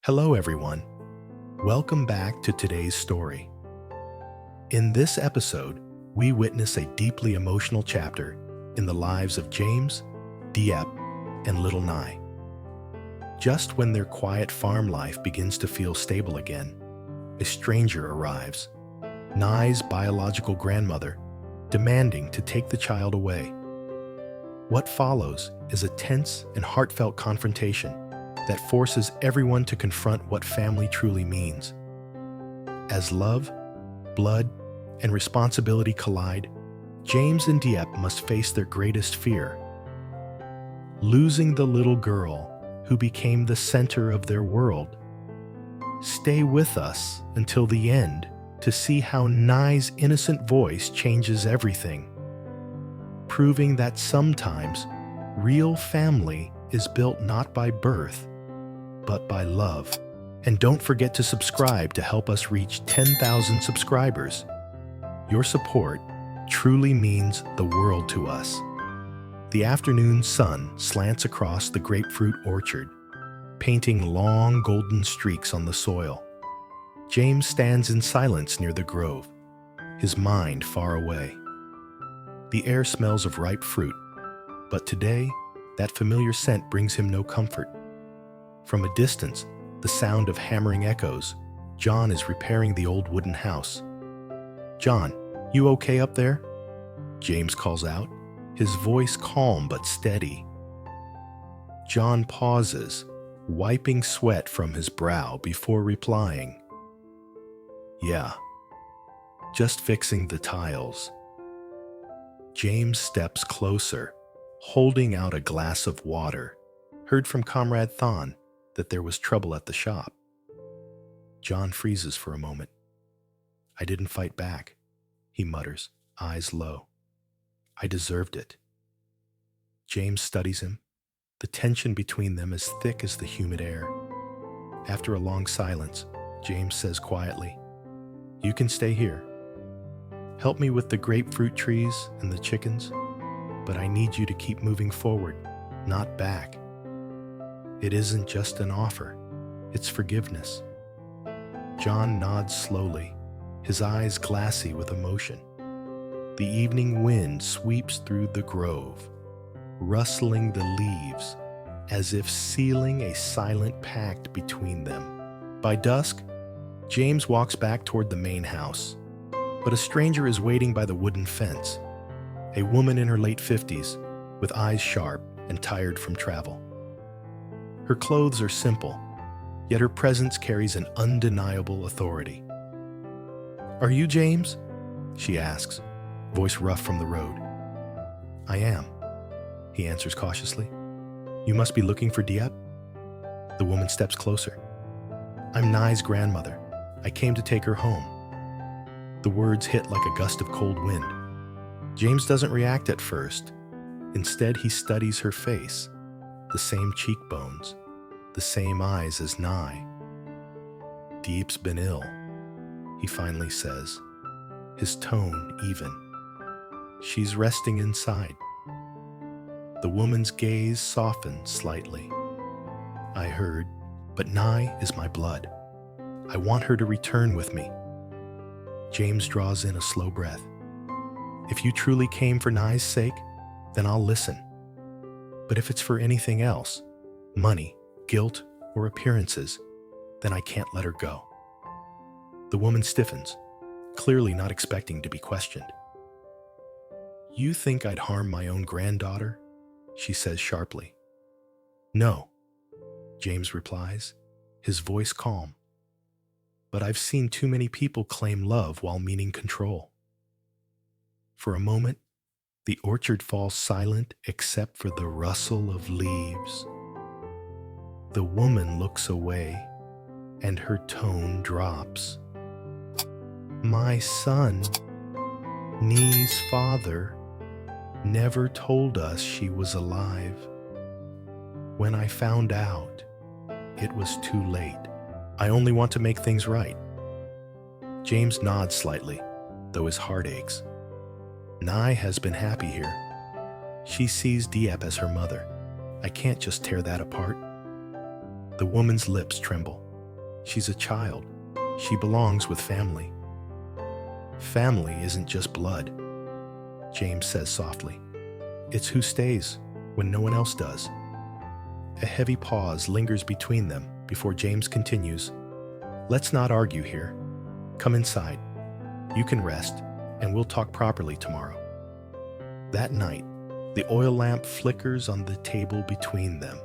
Hello, everyone. Welcome back to today's story. In this episode, we witness a deeply emotional chapter in the lives of James, Diep, and little Nye. Just when their quiet farm life begins to feel stable again, a stranger arrives, Nye's biological grandmother, demanding to take the child away. What follows is a tense and heartfelt confrontation that forces everyone to confront what family truly means. As love, blood, and responsibility collide, James and Diep must face their greatest fear: losing the little girl who became the center of their world. Stay with us until the end to see how Nye's innocent voice changes everything, proving that sometimes real family is built not by birth, but by love. And don't forget to subscribe to help us reach 10,000 subscribers. Your support truly means the world to us. The afternoon sun slants across the grapefruit orchard, painting long golden streaks on the soil. James stands in silence near the grove, his mind far away. The air smells of ripe fruit, but today, that familiar scent brings him no comfort. From a distance, the sound of hammering echoes. John is repairing the old wooden house. "John, you okay up there?" James calls out, his voice calm but steady. John pauses, wiping sweat from his brow before replying, "Yeah, just fixing the tiles." James steps closer, holding out a glass of water. Heard from Comrade Thon that there was trouble at the shop. John freezes for a moment. "I didn't fight back," he mutters, eyes low. "I deserved it." James studies him, the tension between them as thick as the humid air. After a long silence, James says quietly, "You can stay here. Help me with the grapefruit trees and the chickens, but I need you to keep moving forward, not back. It isn't just an offer, it's forgiveness." John nods slowly, his eyes glassy with emotion. The evening wind sweeps through the grove, rustling the leaves as if sealing a silent pact between them. By dusk, James walks back toward the main house, but a stranger is waiting by the wooden fence, a woman in her late 50s, with eyes sharp and tired from travel. Her clothes are simple, yet her presence carries an undeniable authority. "Are you James?" she asks, voice rough from the road. "I am," he answers cautiously. "You must be looking for Diep?" The woman steps closer. "I'm Nye's grandmother. I came to take her home." The words hit like a gust of cold wind. James doesn't react at first. Instead, he studies her face. The same cheekbones, the same eyes as Nye. "Diep's been ill," he finally says, his tone even. "She's resting inside." The woman's gaze softens slightly. "I heard, but Nye is my blood. I want her to return with me." James draws in a slow breath. "If you truly came for Nye's sake, then I'll listen. But if it's for anything else, money, guilt, or appearances, then I can't let her go." The woman stiffens, clearly not expecting to be questioned. "You think I'd harm my own granddaughter?" she says sharply. "No," James replies, his voice calm. "But I've seen too many people claim love while meaning control." For a moment, the orchard falls silent except for the rustle of leaves. The woman looks away, and her tone drops. "My son, Nye's father, never told us she was alive. When I found out, it was too late. I only want to make things right." James nods slightly, though his heart aches. Nye has been happy here. She sees Diep as her mother. I can't just tear that apart. The woman's lips tremble, She's a child. She belongs with family. Family isn't just blood, James says softly. It's who stays when no one else does. A heavy pause lingers between them before James continues. Let's not argue here. Come inside. You can rest, and we'll talk properly tomorrow. That night, the oil lamp flickers on the table between them,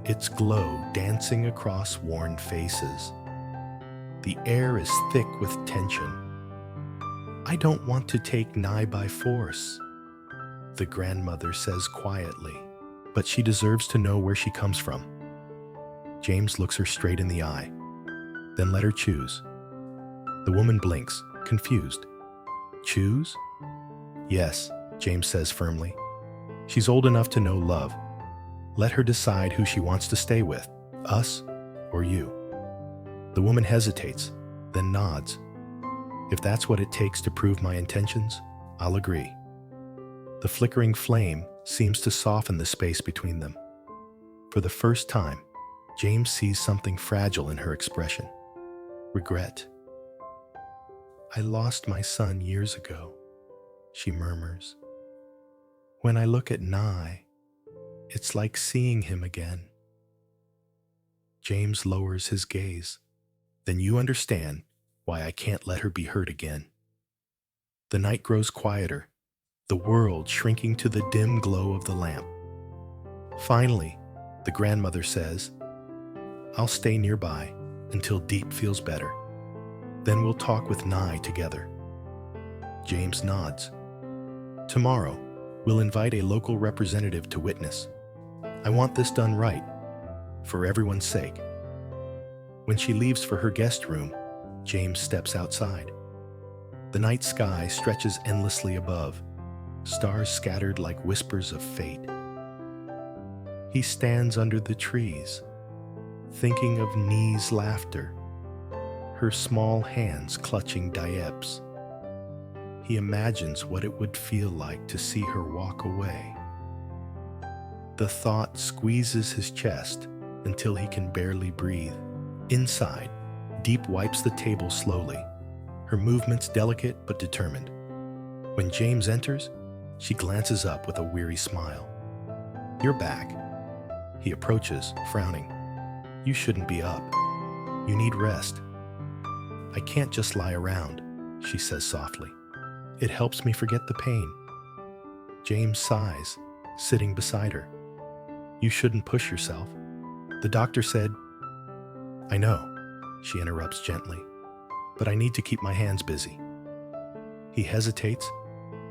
its glow dancing across worn faces. The air is thick with tension. I don't want to take Nye by force, the grandmother says quietly, but she deserves to know where she comes from. James looks her straight in the eye, then let her choose. The woman blinks, confused. Choose? Yes, James says firmly. She's old enough to know love. Let her decide who she wants to stay with, us or you. The woman hesitates, then nods. If that's what it takes to prove my intentions, I'll agree. The flickering flame seems to soften the space between them. For the first time, James sees something fragile in her expression. Regret. I lost my son years ago, she murmurs. When I look at Nye, it's like seeing him again. James lowers his gaze. Then you understand why I can't let her be hurt again. The night grows quieter, the world shrinking to the dim glow of the lamp. Finally, the grandmother says, I'll stay nearby until Diep feels better. Then we'll talk with Nye together. James nods. Tomorrow, we'll invite a local representative to witness. I want this done right, for everyone's sake. When she leaves for her guest room, James steps outside. The night sky stretches endlessly above, stars scattered like whispers of fate. He stands under the trees, thinking of Nie's laughter, her small hands clutching Diep's. He imagines what it would feel like to see her walk away. The thought squeezes his chest until he can barely breathe. Inside, Diep wipes the table slowly, her movements delicate but determined. When James enters, she glances up with a weary smile. You're back. He approaches, frowning. You shouldn't be up. You need rest. I can't just lie around, she says softly. It helps me forget the pain. James sighs, sitting beside her. You shouldn't push yourself. The doctor said, I know, she interrupts gently, but I need to keep my hands busy. He hesitates,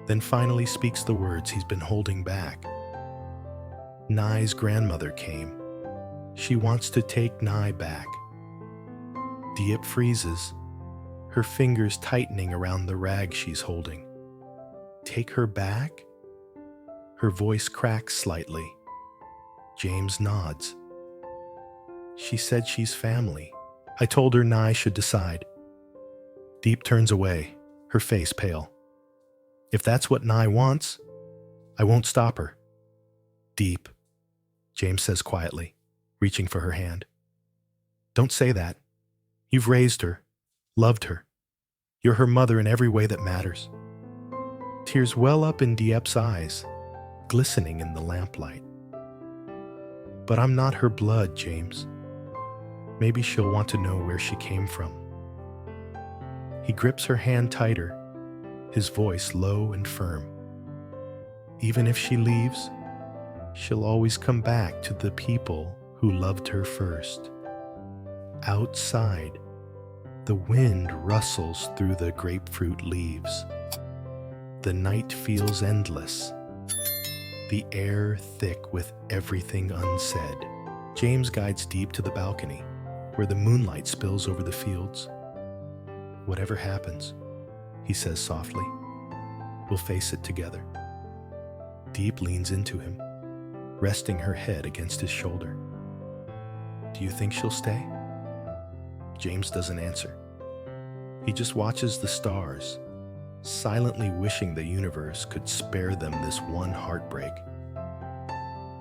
then finally speaks the words he's been holding back. Nye's grandmother came. She wants to take Nye back. Diep freezes, her fingers tightening around the rag she's holding. Take her back? Her voice cracks slightly. James nods. She said she's family. I told her Nye should decide. Diep turns away, her face pale. If that's what Nye wants, I won't stop her. Diep, James says quietly, reaching for her hand. Don't say that. You've raised her, loved her. You're her mother in every way that matters. Tears well up in Diep's eyes, glistening in the lamplight. But I'm not her blood, James. Maybe she'll want to know where she came from. He grips her hand tighter, his voice low and firm. Even if she leaves, she'll always come back to the people who loved her first. Outside, the wind rustles through the grapefruit leaves. The night feels endless, the air thick with everything unsaid. James guides Diep to the balcony, where the moonlight spills over the fields. Whatever happens, he says softly, we'll face it together. Diep leans into him, resting her head against his shoulder. Do you think she'll stay? James doesn't answer. He just watches the stars, silently wishing the universe could spare them this one heartbreak.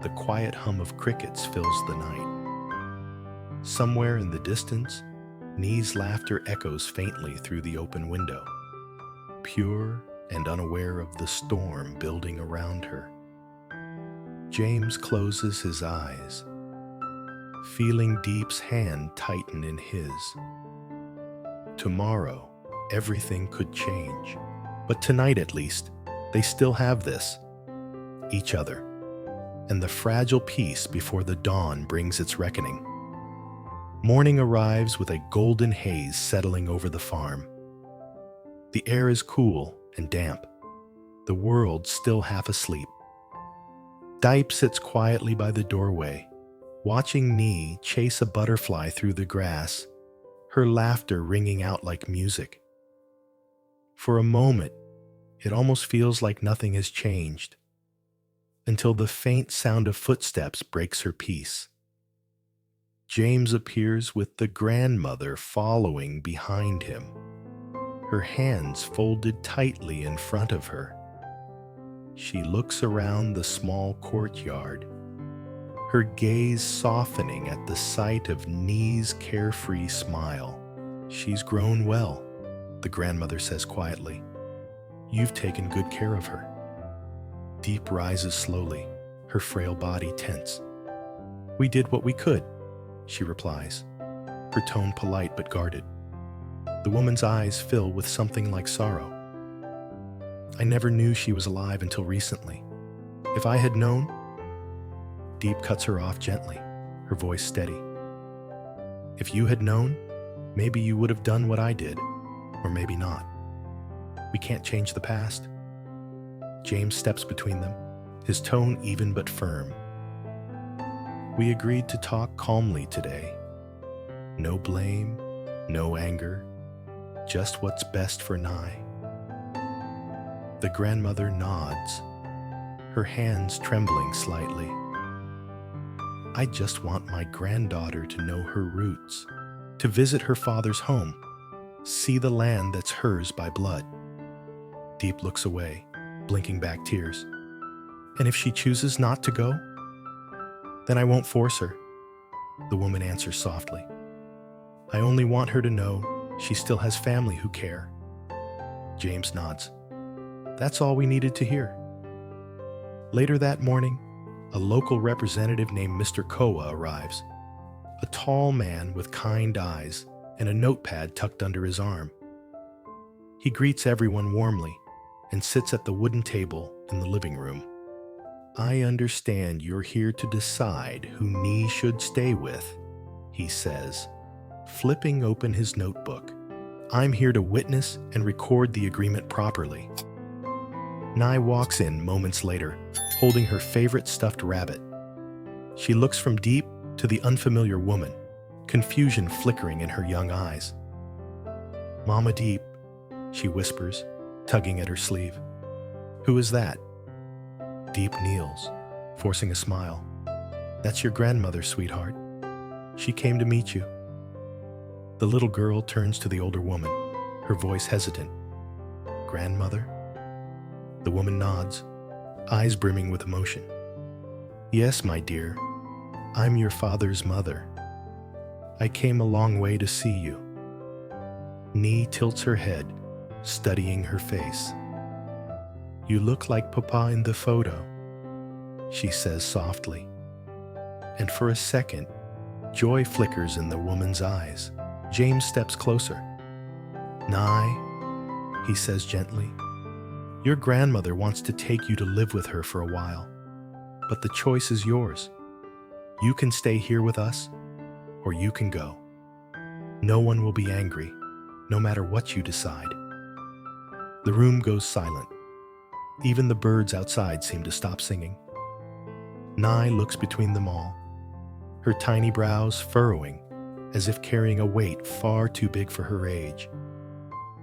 The quiet hum of crickets fills the night. Somewhere in the distance, Nee's laughter echoes faintly through the open window, pure and unaware of the storm building around her. James closes his eyes, feeling Diep's hand tighten in his. Tomorrow, everything could change, but tonight at least, they still have this, each other, and the fragile peace before the dawn brings its reckoning. Morning arrives with a golden haze settling over the farm. The air is cool and damp, the world still half asleep. Diep sits quietly by the doorway, watching Nee chase a butterfly through the grass, her laughter ringing out like music. For a moment, it almost feels like nothing has changed, until the faint sound of footsteps breaks her peace. James appears with the grandmother following behind him, her hands folded tightly in front of her. She looks around the small courtyard, her gaze softening at the sight of Nee's carefree smile. "She's grown well," the grandmother says quietly. "You've taken good care of her." Diep rises slowly, her frail body tense. "We did what we could," she replies, her tone polite but guarded. The woman's eyes fill with something like sorrow. "I never knew she was alive until recently. If I had known—" Diep cuts her off gently, her voice steady. "If you had known, maybe you would have done what I did, or maybe not. We can't change the past." James steps between them, his tone even but firm. "We agreed to talk calmly today. No blame, no anger, just what's best for Nye." The grandmother nods, her hands trembling slightly. "I just want my granddaughter to know her roots, to visit her father's home, see the land that's hers by blood." Diep looks away, blinking back tears. "And if she chooses not to go, then I won't force her," the woman answers softly. "I only want her to know she still has family who care." James nods. That's all we needed to hear. Later that morning, a local representative named Mr. Koa arrives, a tall man with kind eyes and a notepad tucked under his arm. He greets everyone warmly and sits at the wooden table in the living room. "I understand you're here to decide who Nee should stay with," he says, flipping open his notebook. "I'm here to witness and record the agreement properly." Nye walks in moments later, holding her favorite stuffed rabbit. She looks from Diep to the unfamiliar woman, confusion flickering in her young eyes. "Mama Diep," she whispers, tugging at her sleeve. "Who is that?" Diep kneels, forcing a smile. "That's your grandmother, sweetheart. She came to meet you." The little girl turns to the older woman, her voice hesitant. "Grandmother?" The woman nods, eyes brimming with emotion. "Yes, my dear. I'm your father's mother. I came a long way to see you." Nee tilts her head, studying her face. "You look like Papa in the photo," she says softly. And for a second, joy flickers in the woman's eyes. James steps closer. "Nye," he says gently, "your grandmother wants to take you to live with her for a while, but the choice is yours. You can stay here with us, or you can go. No one will be angry, no matter what you decide." The room goes silent. Even the birds outside seem to stop singing. Nye looks between them all, her tiny brows furrowing as if carrying a weight far too big for her age.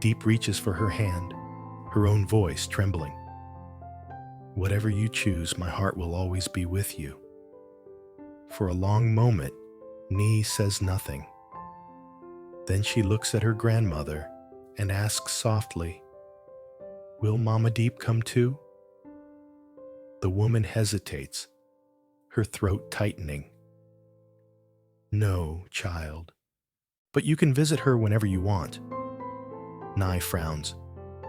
Diep reaches for her hand, her own voice trembling. "Whatever you choose, my heart will always be with you." For a long moment, Nee says nothing. Then she looks at her grandmother and asks softly, "Will Mama Diep come too?" The woman hesitates, her throat tightening. "No, child. But you can visit her whenever you want. Nye frowns.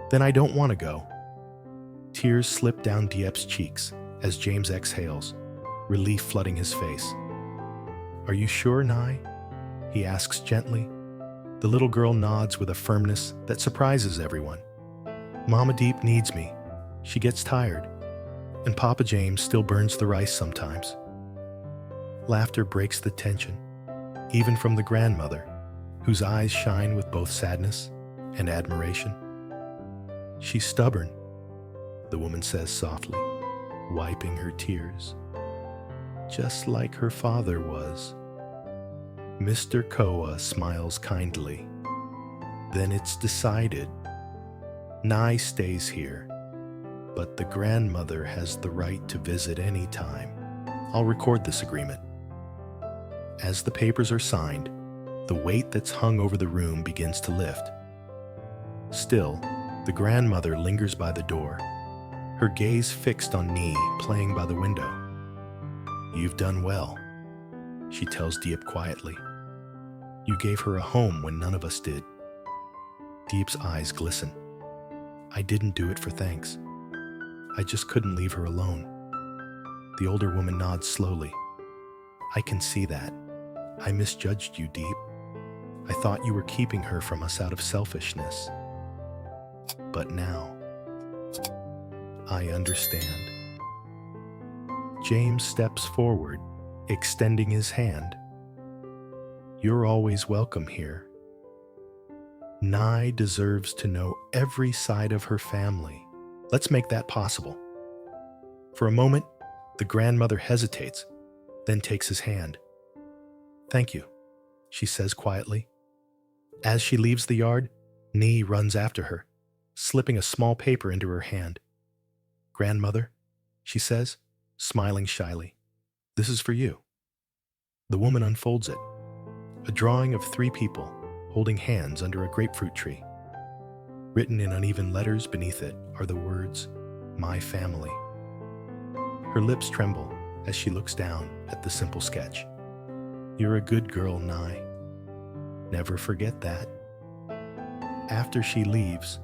Then I don't want to go. Tears slip down Diep's cheeks as James exhales, relief flooding his face. Are you sure, Nye? He asks gently. The little girl nods with a firmness that surprises everyone. Mama Diep needs me. She gets tired. And Papa James still burns the rice sometimes. Laughter breaks the tension, even from the grandmother, whose eyes shine with both sadness and admiration. She's stubborn, the woman says softly, wiping her tears. Just like her father was. Mr. Koa smiles kindly. Then it's decided. Nye stays here, but the grandmother has the right to visit any time. I'll record this agreement. As the papers are signed, the weight that's hung over the room begins to lift. Still, the grandmother lingers by the door, her gaze fixed on Nee playing by the window. You've done well, she tells Diep quietly. You gave her a home when none of us did. Diep's eyes glisten. I didn't do it for thanks. I just couldn't leave her alone. The older woman nods slowly. I can see that. I misjudged you, Diep. I thought you were keeping her from us out of selfishness. But now, I understand. James steps forward, extending his hand. You're always welcome here. Nye deserves to know every side of her family. Let's make that possible. For a moment, the grandmother hesitates, then takes his hand. Thank you, she says quietly. As she leaves the yard, Nee runs after her, slipping a small paper into her hand. Grandmother, she says, smiling shyly, this is for you. The woman unfolds it. A drawing of 3 people holding hands under a grapefruit tree. Written in uneven letters beneath it are the words, My Family. Her lips tremble as she looks down at the simple sketch. You're a good girl, Nye. Never forget that. After she leaves,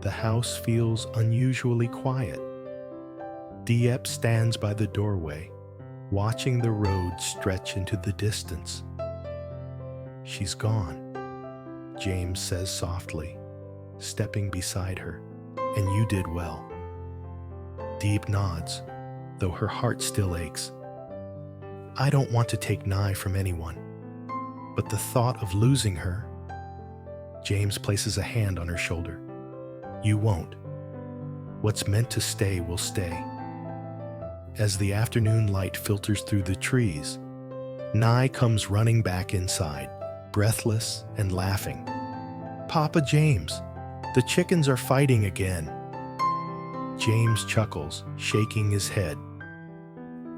the house feels unusually quiet. Diep stands by the doorway, watching the road stretch into the distance. She's gone, James says softly, stepping beside her, and you did well. Diep nods, though her heart still aches. I don't want to take Nye from anyone, but the thought of losing her. James places a hand on her shoulder. You won't. What's meant to stay will stay. As the afternoon light filters through the trees, Nye comes running back inside, breathless and laughing. Papa James, the chickens are fighting again. James chuckles, shaking his head.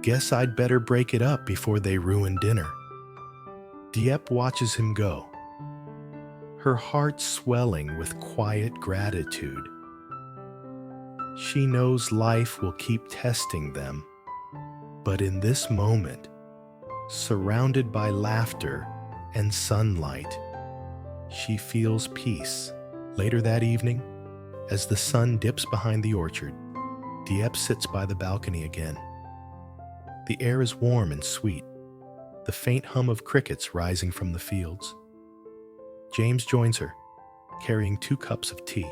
Guess I'd better break it up before they ruin dinner. Diep watches him go, her heart swelling with quiet gratitude. She knows life will keep testing them, but in this moment, surrounded by laughter and sunlight, she feels peace. Later that evening, as the sun dips behind the orchard, Diep sits by the balcony again. The air is warm and sweet, the faint hum of crickets rising from the fields. James joins her, carrying 2 cups of tea.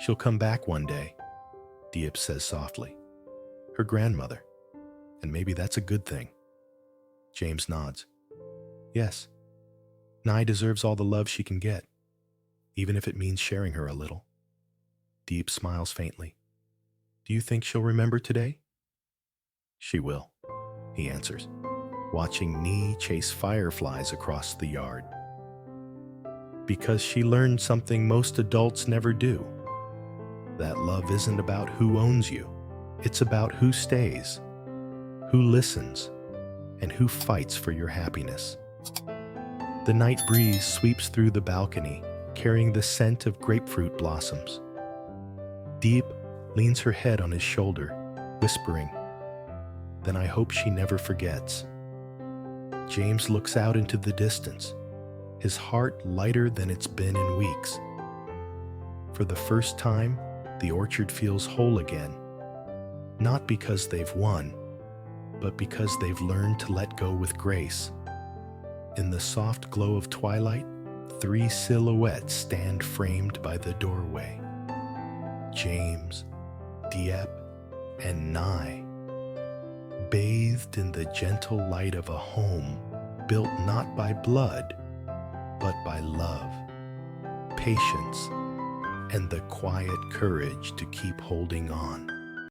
She'll come back one day, Diep says softly. Her grandmother, and maybe that's a good thing. James nods. Yes, Nye deserves all the love she can get, even if it means sharing her a little. Diep smiles faintly. Do you think she'll remember today? She will, he answers, watching Nee chase fireflies across the yard. Because she learned something most adults never do. That love isn't about who owns you. It's about who stays, who listens, and who fights for your happiness. The night breeze sweeps through the balcony, carrying the scent of grapefruit blossoms. Diep leans her head on his shoulder, whispering, Then I hope she never forgets. James looks out into the distance, his heart lighter than it's been in weeks. For the first time, the orchard feels whole again, not because they've won, but because they've learned to let go with grace. In the soft glow of twilight, 3 silhouettes stand framed by the doorway. James, Diep, and Nye, bathed in the gentle light of a home built not by blood, but by love, patience, and the quiet courage to keep holding on.